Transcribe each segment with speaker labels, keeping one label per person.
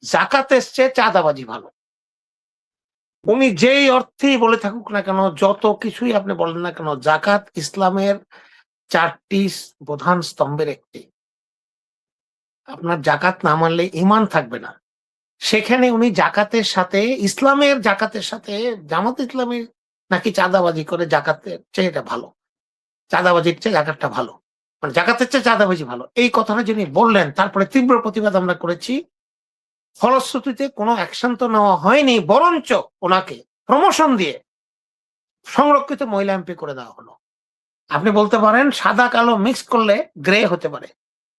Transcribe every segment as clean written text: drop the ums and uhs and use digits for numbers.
Speaker 1: জাকাত এসছে চাঁদাবাজি ভালো। উনি যেই অর্থেই বলে থাকুক না কেন, যত কিছুই আপনি বলেন না কেন, জাকাত ইসলামের ৪টি প্রধান স্তম্ভের একটি। আপনার জাকাত না মানলে ঈমান থাকবে না। সেখানে উনি জাকাতের সাথে, ইসলামের জাকাতের সাথে জামাত ইসলামী নাকি চাঁদাবাজি করে জাকাতের চেয়ে এটা ভালো। চাঁদাবাজির চেয়ে জাকাতটা ভালো। মানে জাকাতের চেয়ে চাঁদাবাজি ভালো। এই কথাটা যিনি বললেন, তারপরে তীব্র প্রতিবাদ আমরা করেছি। ফলশ্রুতিতে কোনো অ্যাকশন তো নেওয়া হয়নি, বরঞ্চ ওনাকে প্রমোশন দিয়ে সংরক্ষিত মহিলা এমপি করে দেওয়া হলো। আপনি বলতে পারেন সাদা কালো মিক্স করলে গ্রে হতে পারে।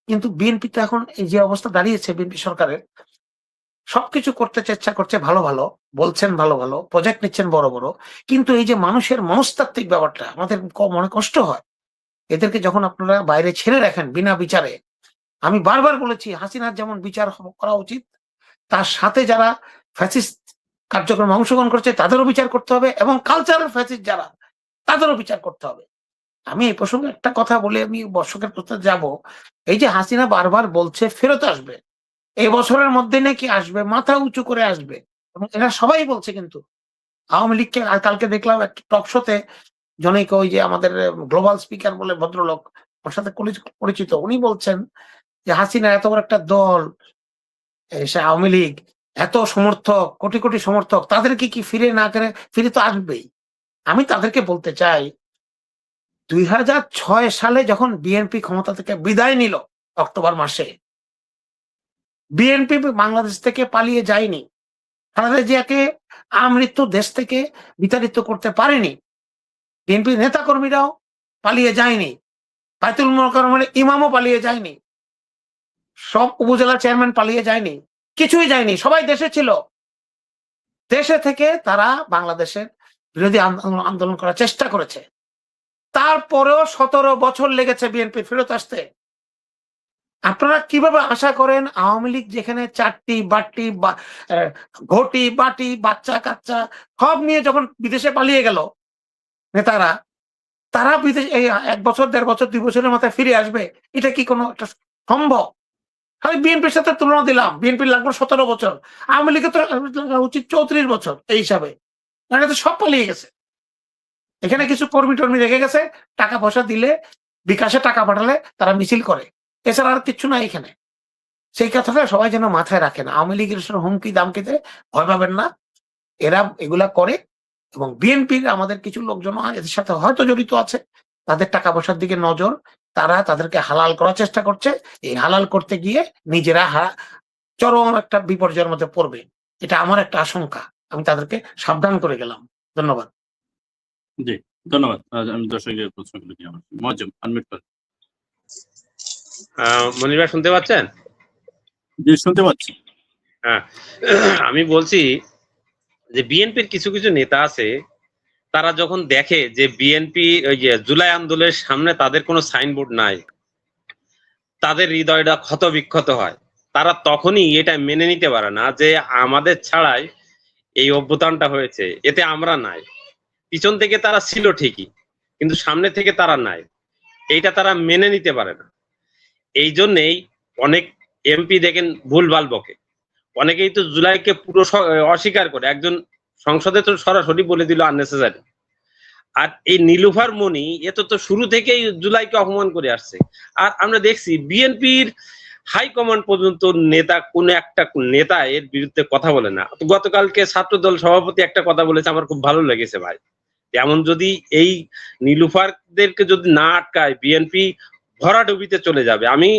Speaker 1: কিন্তু বিএনপি তো এখন এই যে অবস্থা দাঁড়িয়েছে, বিএনপি সরকারের সবকিছু করতে চেষ্টা করছে ভালো, ভালো বলছেন, ভালো, ভালো প্রজেক্ট নিচ্ছেন বড়, বড়। কিন্তু এই যে মানুষের মনস্তাত্ত্বিক ব্যাপারটা আমাদের মনে কষ্ট হয়। এদেরকে যখন আপনারা বাইরে ছেড়ে রাখেন বিনা বিচারে, আমি বারবার বলেছি হাসিনার যেমন বিচার করা উচিত, তার সাথে যারা ফ্যাসিস্ট কার্যক্রমে অংশগ্রহণ করছে তাদেরও বিচার করতে হবে, এবং কালচারাল ফ্যাসিস্ট যারা তাদেরও বিচার করতে হবে। আমি এই প্রসঙ্গে একটা কথা বলে আমি দর্শকের প্রশ্নে যাব। এই যে হাসিনা বারবার বলছে ফেরত আসবে, এই বছরের মধ্যে নাকি আসবে, মাথা উঁচু করে আসবে, এবং এরা সবাই বলছে। কিন্তু আওয়ামী লীগকে কালকে দেখলাম একটা টক শোতে জনৈক ওই যে আমাদের গ্লোবাল স্পিকার বলে ভদ্রলোক, ওর সাথে পরিচিত, উনি বলছেন যে হাসিনা এত বড় একটা দল, সে আওয়ামী লীগ, এত সমর্থক, কোটি কোটি সমর্থক, তাদেরকে কি ফিরে না করে, ফিরে তো আসবেই। আমি তাদেরকে বলতে চাই ২০০৬ সালে যখন বিএনপি ক্ষমতা থেকে বিদায় নিল অক্টোবর মাসে, বিএনপি বাংলাদেশ থেকে পালিয়ে যায়নি। খালেদা জিয়াকে আমৃত্যু দেশ থেকে বিতাড়িত করতে পারেনি। বিএনপি নেতাকর্মীরাও পালিয়ে যায়নি। বায়তুল মোকাররমের ইমামও পালিয়ে যায়নি। সব উপজেলা চেয়ারম্যান পালিয়ে যায়নি। কিছুই যায়নি, সবাই দেশে ছিল। দেশে থেকে তারা বাংলাদেশের বিরোধী আন্দোলন করার চেষ্টা করেছে। তারপরেও ১৭ বছর লেগেছে বিএনপি ফেরত আসতে। আপনারা কিভাবে আশা করেন আওয়ামী লীগ যেখানে চাট্টি বাট্টি ঘটি বাটি বাচ্চা কাচ্চা সব নিয়ে যখন বিদেশে পালিয়ে গেল নেতারা, তারা বিদেশ এই ১ বছর ১.৫ বছর ২ বছরের মাথায় ফিরে আসবে? এটা কি কোনো একটা সম্ভব? আমি বিএনপির সাথে তুলনা দিলাম। বিএনপির লাগবে ১৭ বছর। আওয়ামী লীগের তো লাগা উচিত ৩৪ বছর এই হিসাবে। কারণ এরা তো সব পালিয়ে গেছে। এখানে কিছু কর্মী-টর্মী রেখে গেছে, টাকা পয়সা দিলে, বিকাশে টাকা পাঠালে তারা মিছিল করে। এছাড়া আর কিচ্ছু নাই এখানে। সেই কথাটা সবাই যেন মাথায় রাখেন। আওয়ামী লীগের হুমকি দামকিতে ভয় পাবেন না। এরা এগুলা করে, এবং বিএনপির আমাদের কিছু লোকজন এদের সাথে হয়তো জড়িত আছে। তাদের টাকা পয়সার দিকে নজর, তারা তাদেরকে হালাল করার চেষ্টা করছে। এই হালাল করতে গিয়ে নিজেরা চরম একটা বিপর্যয়ের মধ্যে পড়বে। এটা আমার একটা আশঙ্কা। আমি তাদেরকে সাবধান করে গেলাম। ধন্যবাদ।
Speaker 2: জি, ধন্যবাদ। আমি দর্শকদের প্রশ্নগুলো নিয়ে আমার মুয়াজ্জম আনমিউট করেন।
Speaker 3: মনির ভাই শুনতে পাচ্ছেন?
Speaker 2: জি, শুনতে পাচ্ছি।
Speaker 3: হ্যাঁ, আমি বলছি যে বিএনপির কিছু কিছু নেতা আছে, তারা যখন দেখে যে বিএনপি ওই যে জুলাই আন্দোলনের সামনে তাদের কোনো সাইনবোর্ড নাই, তাদের হৃদয়টা ক্ষত বিক্ষত হয়। তারা তখনই এটা মেনে নিতে পারে না যে আমাদের ছাড়াই এই অভ্যুত্থানটা হয়েছে, এতে আমরা নাই। পিছন থেকে তারা ছিল ঠিকই, কিন্তু সামনে থেকে তারা নাই, এইটা তারা মেনে নিতে পারে না। এই জন্যেই অনেক এমপি দেখেন ভুলভাল বকে। অনেকেই তো জুলাইকে পুরো অস্বীকার করে, একজন সংসদে তো সরাসরি বলে দিল আননেসেসারি। আর এই নীলুফার মনি এ তো শুরু থেকেই জুলাইকে অপমান করে আসছে। আর আমরা দেখছি বিএনপির হাইকমান্ড পর্যন্ত নেতা, কোন একটা নেতা এর বিরুদ্ধে কথা বলে না। গতকালকে ছাত্রদল সভাপতি একটা কথা বলেছে, আমার খুব ভালো লেগেছে ভাই। এমন যদি এই নীলুফারদেরকে যদি না আটকায়, বিএনপি ভরাডুবিতে চলে যাবে। আমি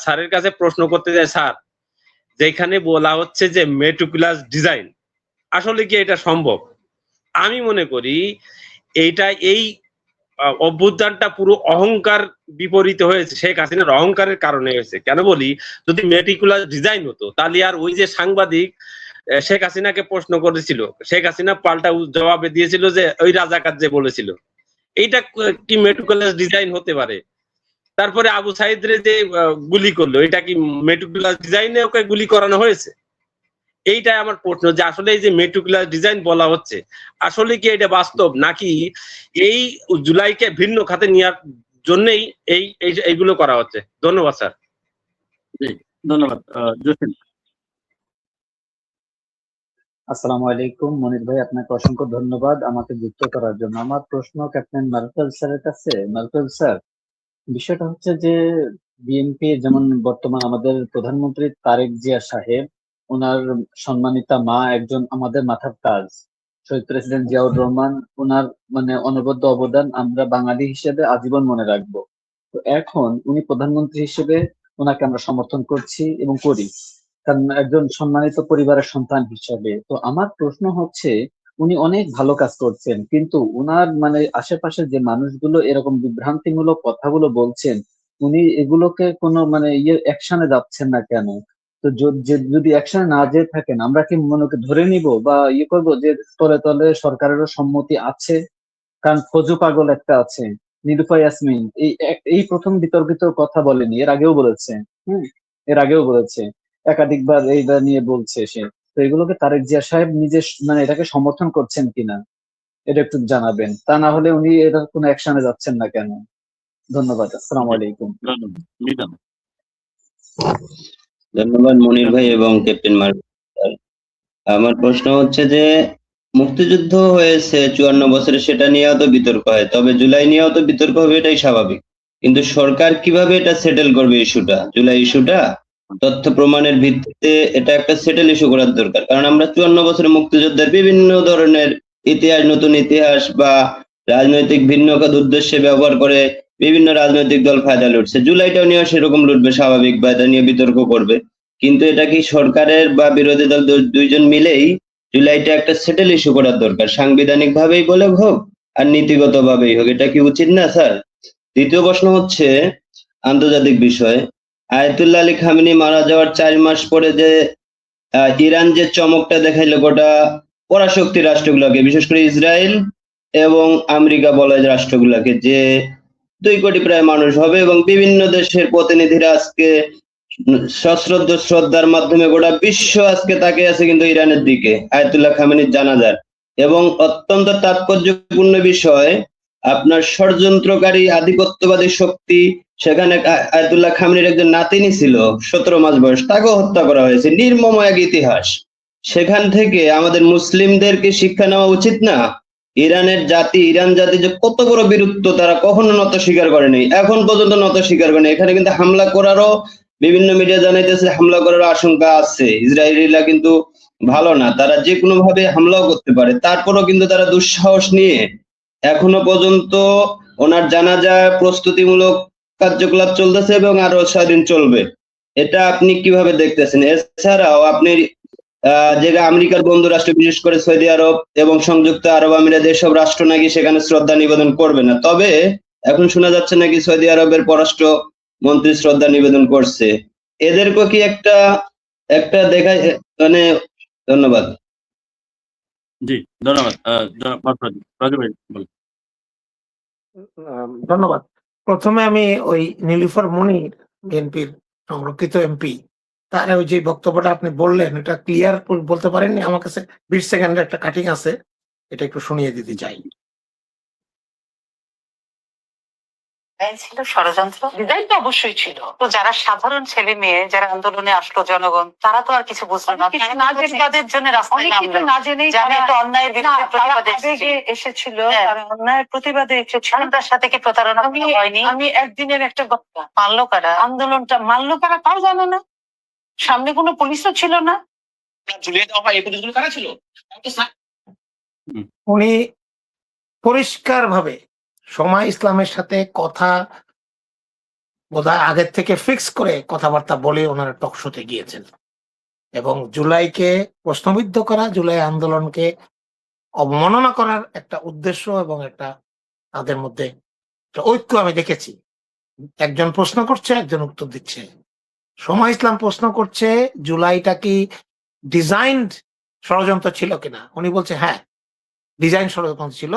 Speaker 3: স্যারের কাছে প্রশ্ন করতে চাই, স্যার, যেখানে বলা হচ্ছে যে মেটিকুলাস ডিজাইন, আসলে কি এটা সম্ভব? আমি মনে করি এইটা এই অভ্যুত্থানটা পুরো অহংকার বিপরীত হয়েছে, শেখ হাসিনার অহংকারের কারণে হয়েছে। কেন বলি, যদি মেটিকুলাস ডিজাইন হতো তাহলে আর ওই যে সাংবাদিক শেখ হাসিনাকে প্রশ্ন করেছিল, শেখ হাসিনা পাল্টা জবাবে দিয়েছিল যে ওই রাজাকার যে বলেছিল, এইটা কি মেটিকুলাস ডিজাইন হতে পারে? তারপরে আবু সাইদরে যে গুলি করলো, এটা কি মেটিকুলাস ডিজাইনে ওকে গুলি করানো হয়েছে? এইটাই আমার প্রশ্ন, যে আসলে এই যে মেটিকুলাস ডিজাইন বলা হচ্ছে, আসলে কি এটা বাস্তব, নাকি এই জুলাইকে ভিন্ন খাতে নেওয়ার জন্যই এইগুলো করা হচ্ছে? ধন্যবাদ স্যার।
Speaker 2: জি, ধন্যবাদ। জসিম।
Speaker 4: আসসালামু আলাইকুম মনির ভাই, আপনাকে অসংখ্য ধন্যবাদ আমাকে যুক্ত করার জন্য। আমার প্রশ্ন ক্যাপ্টেন মারুফেল স্যারের কাছে। মারুফেল স্যার, বিষয়টা হচ্ছে যে বিএনপি যেমন বর্তমান আমাদের প্রধানমন্ত্রী তারেক জিয়া সাহেব, ওনার সম্মানিতা মা একজন আমাদের মাথার তাজ, শহীদ প্রেসিডেন্ট জিয়াউর রহমান, ওনার মানে অনবদ্য অবদান আমরা বাঙালি হিসেবে আজীবন মনে রাখবো। তো এখন উনি প্রধানমন্ত্রী হিসেবে ওনাকে আমরা সমর্থন করছি এবং করি, কারণ একজন সম্মানিত পরিবারের সন্তান হিসেবে। তো আমার প্রশ্ন হচ্ছে, উনি অনেক ভালো কাজ করছেন, কিন্তু উনার মানে আশেপাশে যে মানুষগুলো এরকম বিভ্রান্তিমূলক কথাগুলো বলছেন, উনি এগুলোকে কোনো মানে অ্যাকশনে যাচ্ছেন না কেন? তো যদি অ্যাকশনে না যেয়ে থাকেন, আমরা কি মনে ধরে নিব বা করবো যে তলে তলে সরকারেরও সম্মতি আছে? কারণ ফজু পাগল একটা আছে, নিরুপা ইয়াসমিন, এই প্রথম বিতর্কিত কথা বলেনি, এর আগেও বলেছে। হম, এর আগেও বলেছে, একাধিকবার এইটা নিয়ে বলছে সে। তো এগুলোকে তারেক জিয়া সাহেব নিজে মানে এটাকে সমর্থন করছেন কিনা এটা একটু জানাবেন, তা না হলে উনি এটার কোনো অ্যাকশনে যাচ্ছেন না কেন? ধন্যবাদ, আসসালামু
Speaker 2: জি,
Speaker 4: আলাইকুম।
Speaker 2: ধন্যবাদ। মিজান।
Speaker 5: ধন্যবাদ মনির ভাই এবং ক্যাপ্টেন মার্ক স্যার। আমার প্রশ্ন হচ্ছে যে মুক্তিযুদ্ধ হয়েছে 54 বছরে, সেটা নিয়েও তো বিতর্ক হয়, তবে জুলাই নিয়েও তো বিতর্ক হবে, এটাই স্বাভাবিক। কিন্তু সরকার কিভাবে এটা সেটেল করবে ইস্যুটা, জুলাই ইস্যুটা তথ্য প্রমাণের ভিত্তিতে এটা একটা সেটেল ইস্যু করার দরকার। কারণ আমরা 54 বছরে মুক্তিযুদ্ধের বিভিন্ন ধরনের ইতিহাস, নতুন ইতিহাস বা রাজনৈতিক ভিন্ন উদ্দেশ্যে ব্যবহার করে বিভিন্ন রাজনৈতিক দল ফায়দা লুটছে। জুলাইটাও নিয়ে সেরকম লুটবে স্বাভাবিক, বা এটা নিয়ে বিতর্ক করবে। কিন্তু এটা কি সরকারের বা বিরোধী দল দুইজন মিলেই জুলাইটা একটা সেটেল ইস্যু করার দরকার, সাংবিধানিক ভাবেই বলে হোক আর নীতিগত ভাবেই হোক। এটা কি উচিত না স্যার? দ্বিতীয় প্রশ্ন হচ্ছে আন্তর্জাতিক বিষয়। আয়াতুল্লাহ আলী খামেনি মারা যাওয়ার 4 মাস পরে যে ইরান যে চমকটা দেখাইলো গোটা পরাশক্তি রাষ্ট্রগুলোকে, বিশেষ করে ইসরায়েল এবং আমেরিকা বলয় রাষ্ট্রগুলোকে, যে 2 কোটি প্রায় মানুষ হবে এবং বিভিন্ন দেশের প্রতিনিধিরা আজকে সশ্রদ্ধ শ্রদ্ধার মাধ্যমে গোটা বিশ্ব আজকে তাকিয়ে আছে কিন্তু ইরানের দিকে আয়াতুল্লাহ খামেনির জানাজার। এবং অত্যন্ত তাৎপর্যপূর্ণ বিষয়, আপনার ষড়যন্ত্রকারী আধিপত্যবাদী শক্তি সেখানে আয়াতুল্লাহ খামেনির একজন নাতিনি ছিল 17 মাস বয়স, তাকেও হত্যা করা হয়েছে। নির্মম এক ইতিহাস। সেখান থেকে আমাদের মুসলিমদেরকে শিক্ষা নেওয়া উচিত না? ইরান জাতি যে কত বড় বীরত্ব, তারা কখনো নত স্বীকার করেনি, এখন পর্যন্ত নত স্বীকার করেনি। এখানে কিন্তু হামলা করারও বিভিন্ন মিডিয়া জানাইতেছে হামলা করার আশঙ্কা আছে। ইসরায়েলিরা কিন্তু ভালো না, তারা যে কোনো ভাবে হামলাও করতে পারে, তারপরও কিন্তু তারা দুঃসাহস নিয়ে এখনো পর্যন্ত ওনার জানাজা প্রস্তুতিমূলক কার্যকলাপ চলতেছে এবং আরো 6 দিন চলবে। এটা আপনি কিভাবে দেখতেছেন? এছাড়াও আপনি যেটা আমেরিকার বন্ধু রাষ্ট্র, বিশেষ করে সৌদি আরব এবং সংযুক্ত আরব আমিরাত, এসব রাষ্ট্র নাকি সেখানে শ্রদ্ধা নিবেদন করবে না, তবে এখন শোনা যাচ্ছে নাকি সৌদি আরবের পররাষ্ট্র মন্ত্রী শ্রদ্ধা নিবেদন করছে। এদেরকে কি একটা একটা দেখা মানে? ধন্যবাদ।
Speaker 2: জি, ধন্যবাদ। রাজু ভাই বলুন।
Speaker 1: ধন্যবাদ। প্রথমে আমি ওই নীলুফার মনির, বিএনপির সংরক্ষিত এমপি, তার ওই যে বক্তব্যটা আপনি বললেন, এটা ক্লিয়ার বলতে পারেননি। আমার কাছে 20 সেকেন্ডের একটা কাটিং আছে, এটা একটু শুনিয়ে দিতে চাই।
Speaker 6: ছিল ষড়যন্ত্র, ডিজাইন তো অবশ্যই ছিল। তো যারা সাধারণ ছেলে মেয়ে যারা আন্দোলনে আসলো, জনগণ, তারা তো আর কিছু বুঝলো না। তাদের জন্য রাস্তায় নামলো না জেনেই, জানে তো অন্যায়ের বিরুদ্ধে প্রতিবাদে এসেছিল, তারা অন্যায়ের প্রতিবাদে এসেছিল। তার সাথে কি প্রতারণা হয়নি? আমি একদিনের একটা গল্প, মানলো কারা আন্দোলনটা, মানলো কারা তাও জানো না, সামনে কোনো পুলিশও ছিল না।
Speaker 1: উনি পরিষ্কার ভাবে সময় ইসলামের সাথে কথা বোধহয় আগের থেকে ফিক্স করে কথাবার্তা বলে ওনারা টকশোতে গিয়েছেন এবং জুলাইকে প্রশ্নবিদ্ধ করা, জুলাই আন্দোলনকে অবমাননা করার একটা উদ্দেশ্য এবং একটা তাদের মধ্যে একটা ঐক্য আমি দেখেছি। একজন প্রশ্ন করছে, একজন উত্তর দিচ্ছে। সময় ইসলাম প্রশ্ন করছে জুলাইটা কি ডিজাইনড ষড়যন্ত্র ছিল কিনা। উনি বলছে হ্যাঁ, ডিজাইন ষড়যন্ত্র ছিল,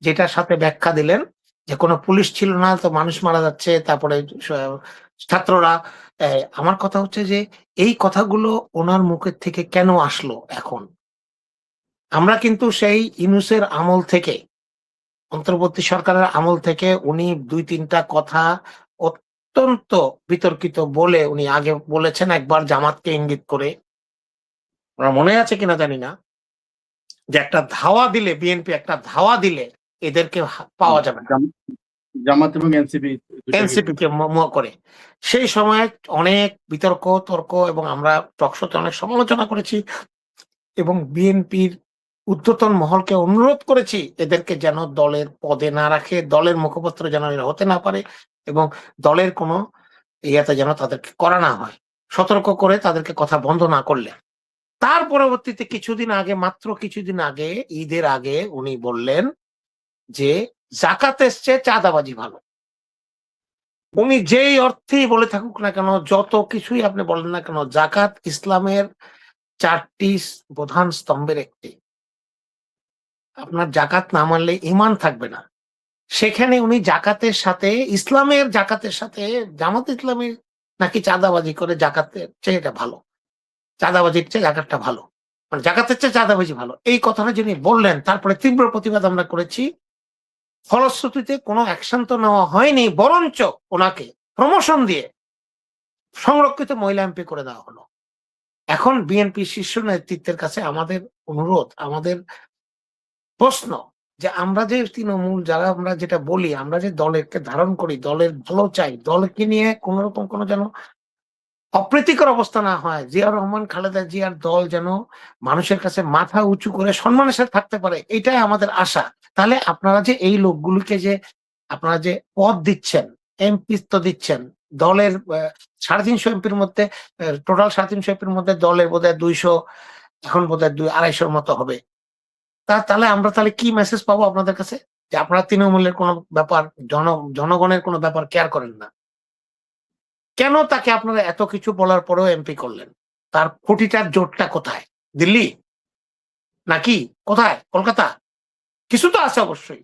Speaker 1: যেটার সাথে ব্যাখ্যা দিলেন যে কোনো পুলিশ ছিল না, তো মানুষ মারা যাচ্ছে, তারপরে ছাত্ররা। আমার কথা হচ্ছে যে এই কথাগুলো ওনার মুখের থেকে কেন আসলো এখন? আমরা কিন্তু সেই ইউনূসের আমল থেকে, অন্তর্বর্তী সরকারের আমল থেকে উনি 2-3টা কথা অত্যন্ত বিতর্কিত বলে উনি আগে বলেছেন একবার জামাতকে ইঙ্গিত করে, ওনার মনে আছে কিনা জানি না, যে একটা ধাওয়া দিলে, বিএনপি একটা ধাওয়া দিলে এদেরকে পাওয়া যাবে না,
Speaker 2: জামাত এবং এনসিপি
Speaker 1: এনসিপি কে করে। সেই সময় অনেক বিতর্ক তর্ক এবং আমরা টকশোতে অনেক সমালোচনা করেছি এবং বিএনপির ঊর্ধ্বতন মহলকে অনুরোধ করেছি এদেরকে যেন দলের পদে না রাখে, দলের মুখপত্র যেন এরা হতে না পারে এবং দলের কোনো ইয়াতে যেন তাদেরকে করা না হয়, সতর্ক করে তাদেরকে কথা বন্ধ না করলে। তার পরবর্তীতে মাত্র কিছুদিন আগে, ঈদের আগে উনি বললেন যে জাকাত এসছে, চাঁদাবাজি ভালো। উনি যেই অর্থেই বলে থাকুক না কেন, যত কিছুই আপনি বলেন না কেন, জাকাত ইসলামের 4টি প্রধান স্তম্ভের একটি। আপনার জাকাত না মানলে ঈমান থাকবে না। সেখানে উনি জাকাতের সাথে, ইসলামের জাকাতের সাথে জামাত ইসলামের নাকি চাঁদাবাজি করে জাকাতের চেয়ে এটা ভালো, চাঁদাবাজির চেয়ে জাকাতটা ভালো, মানে জাকাতের চেয়ে চাঁদাবাজি ভালো, এই কথাটা যিনি বললেন, তারপরে তীব্র প্রতিবাদ আমরা করেছি। ফলশ্রুতিতে কোনো অ্যাকশন তো নেওয়া হয়নি, বরঞ্চ ওনাকে প্রমোশন দিয়ে সংরক্ষিত মহিলা এমপি করে দেওয়া হলো। এখন বিএনপি শীর্ষ নেতৃত্বের কাছে আমাদের অনুরোধ, আমাদের প্রশ্ন, যে আমরা যে তৃণমূল যারা আমরা যেটা বলি, আমরা যে দলেরকে ধারণ করি, দলের ভালো চাই, দলকে নিয়ে কোন রকম কোনো যেন অপ্রীতিকর অবস্থা না হয়, জিয়াউর রহমান খালেদা জিয়ার দল যেন মানুষের কাছে মাথা উঁচু করে সম্মানের সাথে থাকতে পারে, এটাই আমাদের আশা। তাহলে আপনারা যে এই লোকগুলিকে যে আপনারা যে পদ দিচ্ছেন, এমপি তো দিচ্ছেন, দলের 350 এমপির মধ্যে, টোটাল 350 এমপির মধ্যে দলের বোধহয় 200, এখন বোধহয় 200-250 মতো হবে। তাহলে আমরা তাহলে কি মেসেজ পাবো আপনাদের কাছে, যে আপনারা তৃণমূলের কোনো ব্যাপার, জনগণের কোনো ব্যাপার কেয়ার করেন না? কেন তাকে আপনারা এত কিছু বলার পরেও এমপি করলেন? তার খুঁটিটার জোরটা কোথায়? দিল্লি নাকি কোথায়? কলকাতা? কিছু তো আছে অবশ্যই।